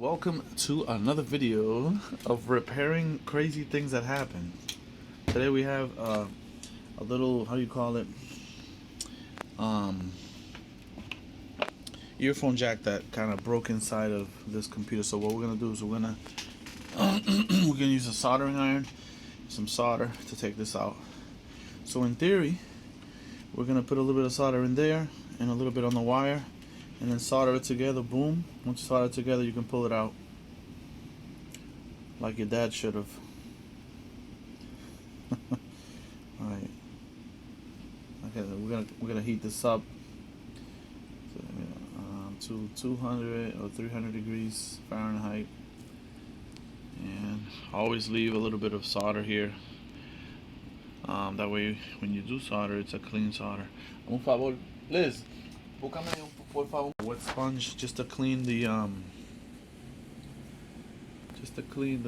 welcome to another video of repairing crazy things that happen. Today we have a little, how do you call it, um, earphone jack that kind of broke inside of this computer. So what we're gonna do is we're gonna use a soldering iron, some solder to take this out. So in theory, we're gonna put a little bit of solder in there and a little bit on the wire, and then solder it together. Boom! Once you solder it together, you can pull it out like your dad should have. All right. Okay, we're gonna heat this up to 200 or 300 degrees Fahrenheit, and always leave a little bit of solder here. That way, when you do solder, it's a clean solder. Por favor, Liz, búscame por favor wet sponge just to clean the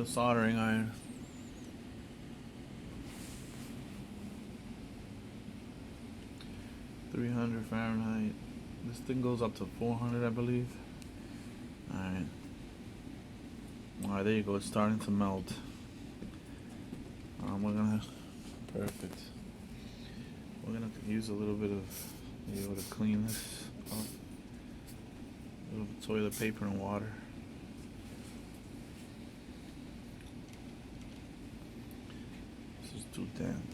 soldering iron. .300 Fahrenheit. This thing goes up to 400, I believe. Alright. Alright, there you go. It's starting to melt. Perfect. We're gonna use a little bit of, to clean this up. A little toilet paper and water. This is too damp.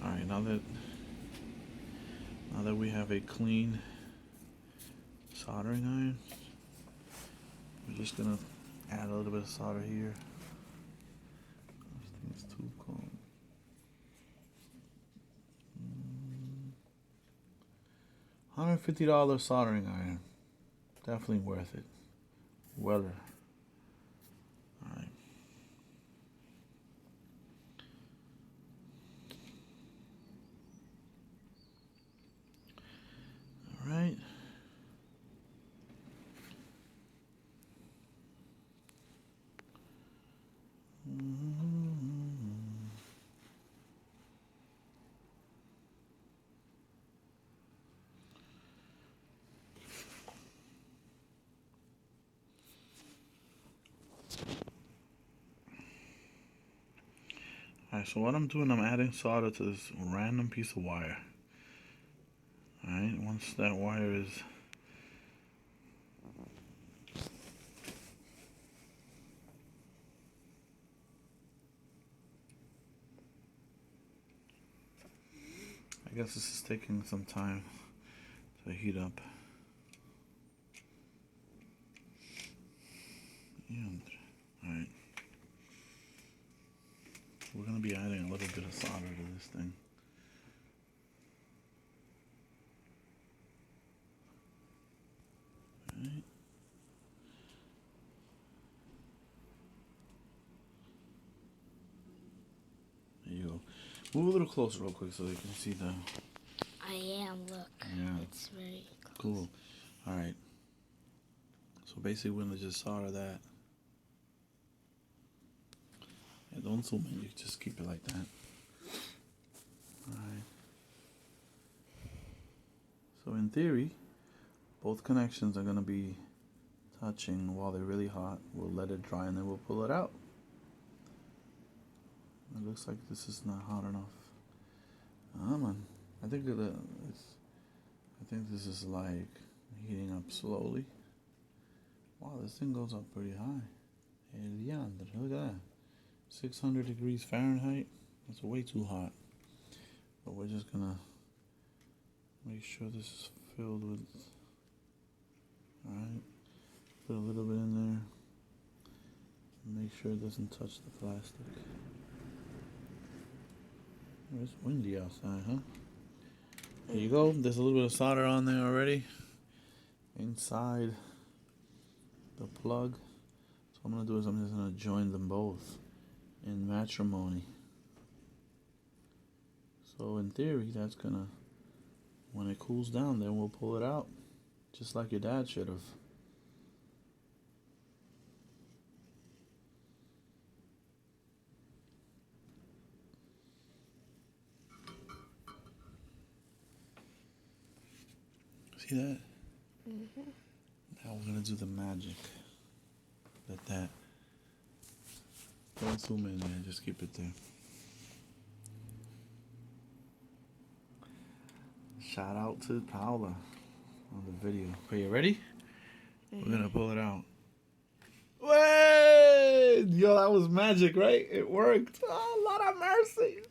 Alright, now that we have a clean soldering iron, we're just gonna add a little bit of solder here. This thing is too cold. $150 soldering iron. Definitely worth it. Weather. Alright. Alright. Alright, so what I'm doing, I'm adding solder to this random piece of wire. Alright, once that wire is I guess this is taking some time to heat up. And alright. We're gonna be adding a little bit of solder to this thing. Alright. There you go. Move a little closer real quick so you can see the... I am, look. Yeah. It's very close. Cool. Alright. So basically we're gonna just solder that. Yeah, don't zoom in, you just keep it like that. Alright. So in theory, both connections are gonna be touching while they're really hot. We'll let it dry and then we'll pull it out. It looks like this is not hot enough. Man. I think this is like heating up slowly. Wow, this thing goes up pretty high. Eliandre, look at that. 600 degrees Fahrenheit. That's way too hot. But we're just gonna make sure this is filled with. Alright. Put a little bit in there. Make sure it doesn't touch the plastic. It's windy outside, huh? There you go. There's a little bit of solder on there already. Inside the plug. So what I'm going to do is I'm just going to join them both in matrimony. So in theory, that's going to, when it cools down, then we'll pull it out. Just like your dad should have. See that? Mm-hmm. Now we're gonna do the magic. Let that. Don't zoom in, man. Just keep it there. Shout out to Paula on the video. Okay, you ready? We're gonna pull it out. Wait! Yo, that was magic, right? It worked. Oh, Lord have mercy.